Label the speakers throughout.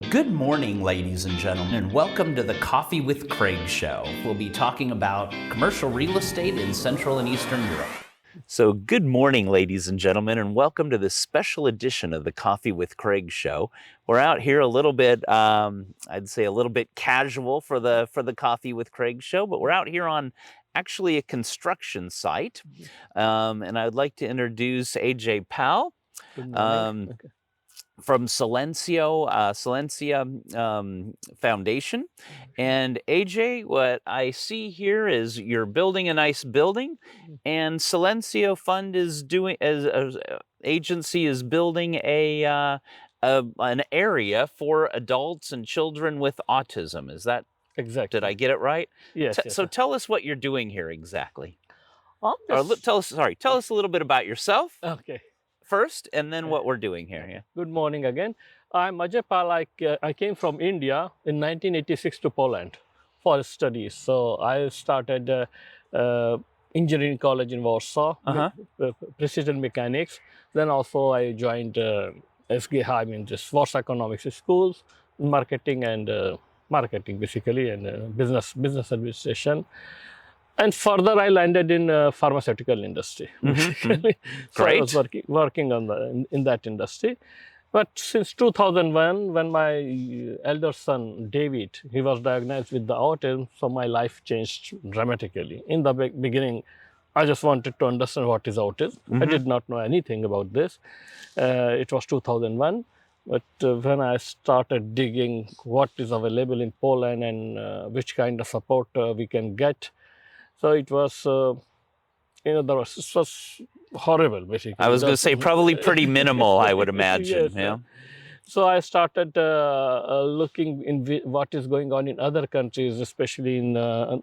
Speaker 1: Good morning, ladies and gentlemen, and welcome to the Coffee with Craig show. We'll be talking about commercial real estate in Central and Eastern Europe. So good morning, ladies and gentlemen, and welcome to this special edition of the Coffee with Craig show. We're out here a little bit, I'd say a little bit casual for the Coffee with Craig show, but we're out here on actually a construction site. And I'd like to introduce Ajay Pal.
Speaker 2: Good morning.
Speaker 1: From Silencio, Silencia Foundation. And AJ, what I see here is you're building a nice building, and Silencio Fund is doing, as agency is building an area for adults and children with autism. Is that
Speaker 2: Exactly.
Speaker 1: Did I get it right?
Speaker 2: Yes.
Speaker 1: So tell us what you're doing here exactly.
Speaker 2: Yes.
Speaker 1: Tell us a little bit about yourself.
Speaker 2: Okay.
Speaker 1: First, and then what we're doing here. Yeah.
Speaker 2: Good morning again. I'm Ajay Pal. I came from India in 1986 to Poland for studies. So I started engineering college in Warsaw, precision mechanics. Then also I joined just Warsaw Economics Schools, marketing basically, and business administration. And further, I landed in pharmaceutical industry. So
Speaker 1: Great.
Speaker 2: I was working in that industry. But since 2001, when my elder son, David, he was diagnosed with the autism, so my life changed dramatically. In the beginning, I just wanted to understand what is autism. I did not know anything about this. It was 2001. But when I started digging what is available in Poland and which kind of support we can get, so it was, it was horrible, basically.
Speaker 1: I was going to say probably pretty minimal, I would imagine.
Speaker 2: Yes.
Speaker 1: Yeah.
Speaker 2: So I started looking in what is going on in other countries, especially in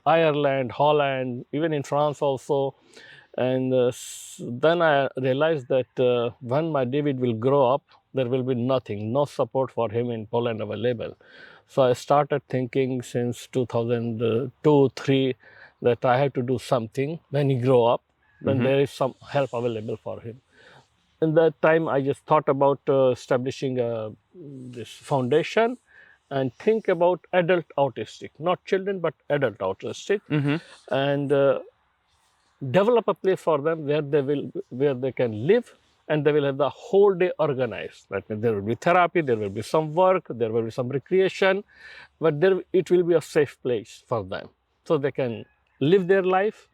Speaker 2: Ireland, Holland, even in France also. And then I realized that when my David will grow up, there will be nothing, no support for him in Poland available. So I started thinking since 2002-3 that I have to do something when he grow up, then there is some help available for him. In that time, I just thought about establishing this foundation and think about adult autistic, not children, but adult autistic, and develop a place for them where they can live, and they will have the whole day organized. That means there will be therapy, there will be some work, there will be some recreation, but it will be a safe place for them, so they can live their life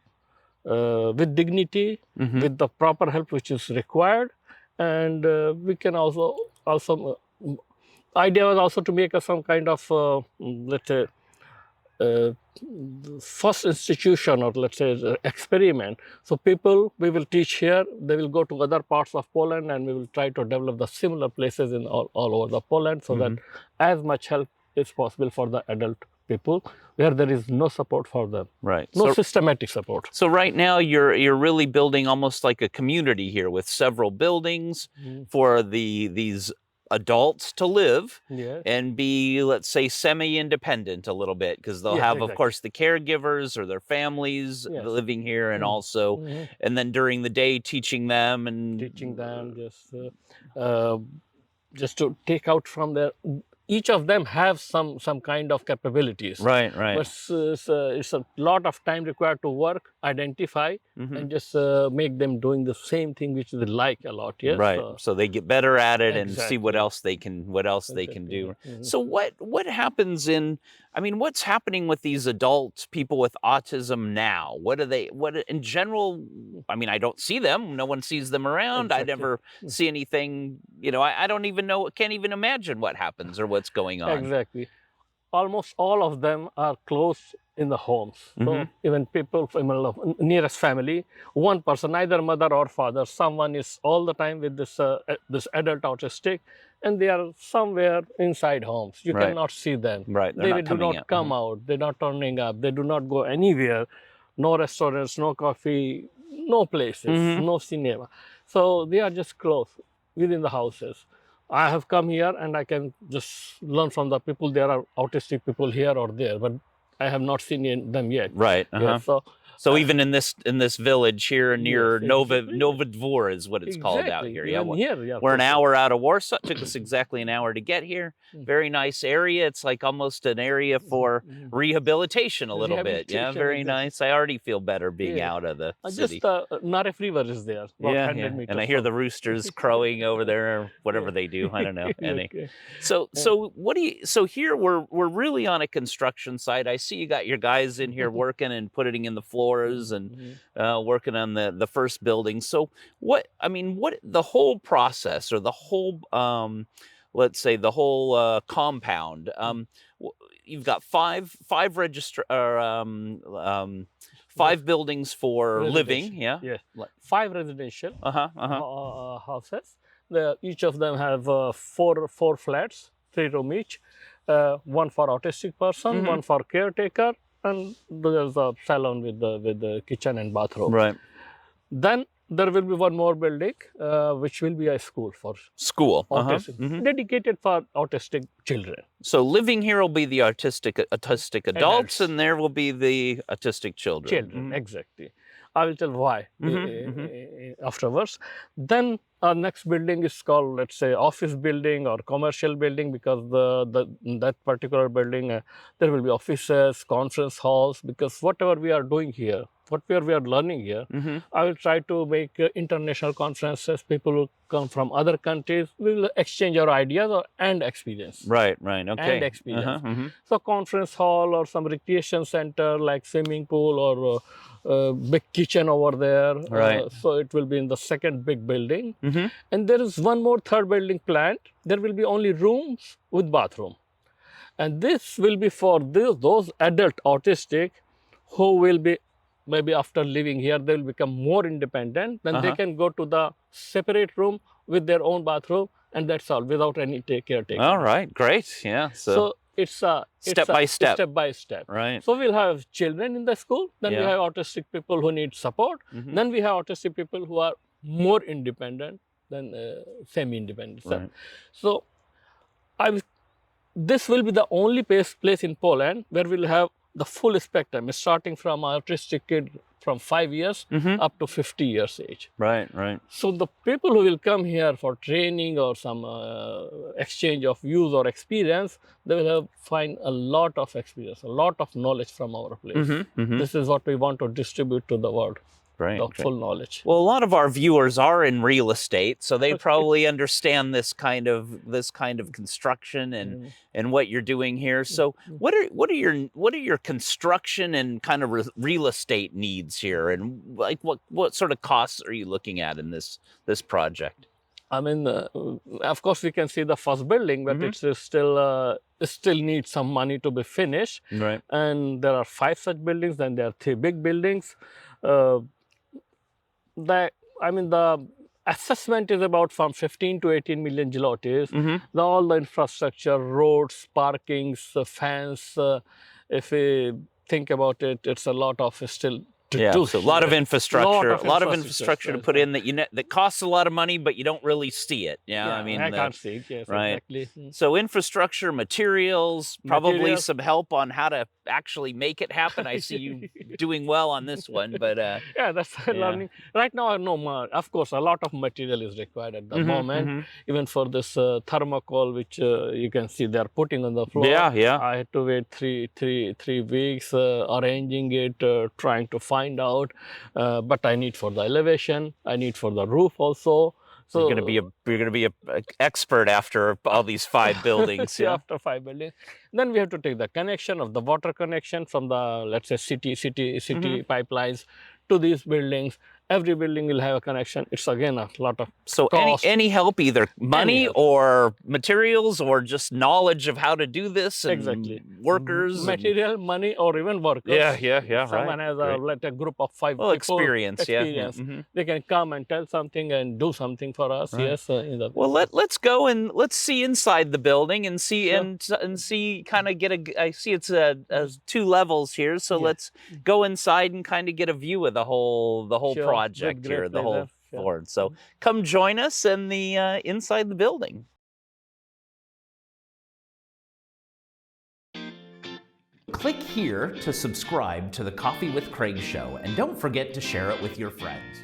Speaker 2: with dignity, with the proper help which is required. And we can also idea was also to make some kind of let's say first institution, or let's say experiment. So people we will teach here, they will go to other parts of Poland, and we will try to develop the similar places in all over the Poland, so that as much help is possible for the adult people where there is no support for them.
Speaker 1: Right.
Speaker 2: No systematic support.
Speaker 1: So right now you're really building almost like a community here with several buildings for these adults to live and be, let's say, semi-independent a little bit, because they'll have, of course, the caregivers or their families living here, and also, and then during the day teaching them
Speaker 2: just to take out from their. Each of them have some kind of capabilities.
Speaker 1: Right.
Speaker 2: But it's a lot of time required to work, identify, and just make them doing the same thing which they like a lot. Yes.
Speaker 1: Right. So they get better at it and see what else they can do. So what happens what's happening with these adults, people with autism now? What in general? I mean, I don't see them. No one sees them around. I never see anything. I don't even know. Can't even imagine what happens or what's going on.
Speaker 2: Exactly. Almost all of them are close in the homes. So even people from nearest family, one person, either mother or father, someone is all the time with this adult autistic, and they are somewhere inside homes. You cannot see them.
Speaker 1: Right.
Speaker 2: They do not come out. They're not turning up. They do not go anywhere. No restaurants, no coffee, no places, no cinema. So they are just close within the houses. I have come here and I can just learn from the people. There are autistic people here or there, but I have not seen them yet.
Speaker 1: Right.
Speaker 2: Yeah, so
Speaker 1: So even in this village here near
Speaker 2: Yes, exactly.
Speaker 1: Nova Dvor is what it's called out
Speaker 2: Exactly.
Speaker 1: here.
Speaker 2: Even here, yeah.
Speaker 1: We're an hour out of Warsaw. It took us exactly an hour to get here.
Speaker 2: Mm.
Speaker 1: Very nice area. It's like almost an area for rehabilitation a little bit. Yeah, very
Speaker 2: Exactly.
Speaker 1: nice. I already feel better being
Speaker 2: Yeah.
Speaker 1: out of the city.
Speaker 2: Just Naref River is there, about
Speaker 1: Yeah,
Speaker 2: 100
Speaker 1: yeah.
Speaker 2: meters.
Speaker 1: And I hear the roosters crowing over there, or whatever
Speaker 2: Yeah.
Speaker 1: they do. I don't know.
Speaker 2: Okay.
Speaker 1: So here we're really on a construction site. I see you got your guys in here working and putting in the floors and working on the first building. So what the whole process or the whole let's say the whole compound. You've got five buildings for living. Yeah.
Speaker 2: Yes. 5 residential houses. Each of them have four flats, 3 room each. One for autistic person, one for caretaker, and there's a salon with the kitchen and bathroom.
Speaker 1: Right.
Speaker 2: Then there will be one more building, which will be a school for autistic, dedicated for autistic children.
Speaker 1: So living here will be the autistic adults, and there will be the autistic children.
Speaker 2: Exactly. I will tell why afterwards. Then our next building is called, let's say, office building or commercial building, because that particular building, there will be offices, conference halls, because whatever we are doing here, whatever we are learning here, I will try to make international conferences. People will come from other countries. We will exchange our ideas and experience.
Speaker 1: Right, okay.
Speaker 2: And experience. So conference hall or some recreation center like swimming pool or big kitchen over there.
Speaker 1: Right.
Speaker 2: So it will be in the second big building. And there is one more third building planned. There will be only rooms with bathroom. And this will be for those adult autistic who will be, maybe after living here, they will become more independent. Then they can go to the separate room with their own bathroom, and that's all, without any caretaker.
Speaker 1: All right, great, yeah.
Speaker 2: So it's
Speaker 1: step by step.
Speaker 2: Step by step.
Speaker 1: Right.
Speaker 2: So we'll have children in the school. Then we have autistic people who need support. Then we have autistic people who are more independent than semi-independent.
Speaker 1: Right.
Speaker 2: So this will be the only place in Poland where we'll have the full spectrum, starting from autistic kid from 5 years up to 50 years age.
Speaker 1: Right.
Speaker 2: So the people who will come here for training or some exchange of views or experience, they will find a lot of experience, a lot of knowledge from our place. This is what we want to distribute to the world.
Speaker 1: Right.
Speaker 2: Full knowledge.
Speaker 1: Well, a lot of our viewers are in real estate, so they probably understand this kind of construction and what you're doing here. So, what are your construction and kind of real estate needs here, and like what sort of costs are you looking at in this project?
Speaker 2: I mean, of course, we can see the first building, but it's still needs some money to be finished.
Speaker 1: Right.
Speaker 2: And there are 5 such buildings. Then there are 3 big buildings. The assessment is about from 15 to 18 million zlotys. All the infrastructure, roads, parkings, fans. If we think about it, it's a lot of still to do.
Speaker 1: So a lot of infrastructure, to put in that costs a lot of money, but you don't really see it. I mean,
Speaker 2: I can't see it. Yes,
Speaker 1: right.
Speaker 2: Exactly.
Speaker 1: So infrastructure, materials, probably some help on how to actually make it happen. I see you doing well on this one, but
Speaker 2: that's learning. Right now, no more. Of course, a lot of material is required at the moment. Even for this thermocol, which you can see they're putting on the floor. I had to wait three weeks arranging it, trying to find out, but I need for the elevation, I need for the roof also. So
Speaker 1: you're gonna be a expert after all these 5 buildings.
Speaker 2: After 5 buildings, then we have to take the connection of the water connection from the, let's say, city pipelines to these buildings. Every building will have a connection. It's again a lot of cost.
Speaker 1: any help, either money or materials or just knowledge of how to do this, and workers,
Speaker 2: material, money, or even workers. Someone has a group of 5 people.
Speaker 1: Experience.
Speaker 2: They can come and tell something and do something for us. Right. Yes.
Speaker 1: Well, let's go and let's see inside the building and see and see, kind of get I see it's 2 levels here, so let's go inside and kind of get a view of the whole project here, the whole board. So come join us in the inside the building. Click here to subscribe to the Coffee with Craig show, and don't forget to share it with your friends.